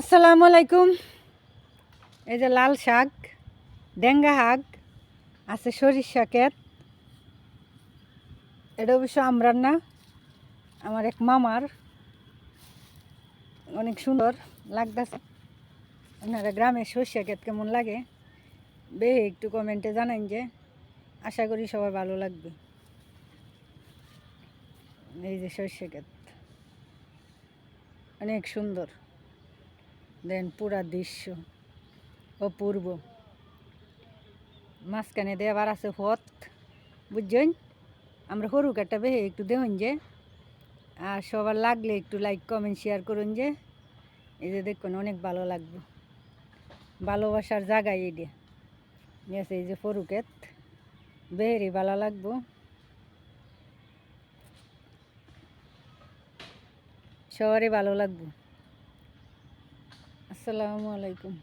আসসালামু আলাইকুম। এই যে লাল শাক, ডেঙ্গা শাক আছে, সরিষা ক্ষেত। এটা অবশ্য আমরার না, আমার এক মামার। অনেক সুন্দর লাগতেছে। আপনারা গ্রামের সরিষা ক্ষেত কেমন লাগে একটু কমেন্টে জানান, যে আশা করি সবার ভালো লাগবে। এই যে সরিষা ক্ষেত অনেক সুন্দর, দেন পুরা দৃশ্য অপূর্ব। মাঝখানে দেবার আছে পথ, বুঝছেন? আমরা সরু কাটা একটু দেখুন যে, আর সবার লাগলে একটু লাইক কমেন্ট শেয়ার করুন, যে এই যে দেখুন অনেক ভালো লাগবে। ভালোবাসার জায়গায় এটা গেছে। এই যে ফরুকেত বেহেরি ভালো লাগবো, সবারই ভালো লাগবে। আসসালামু আলাইকুম।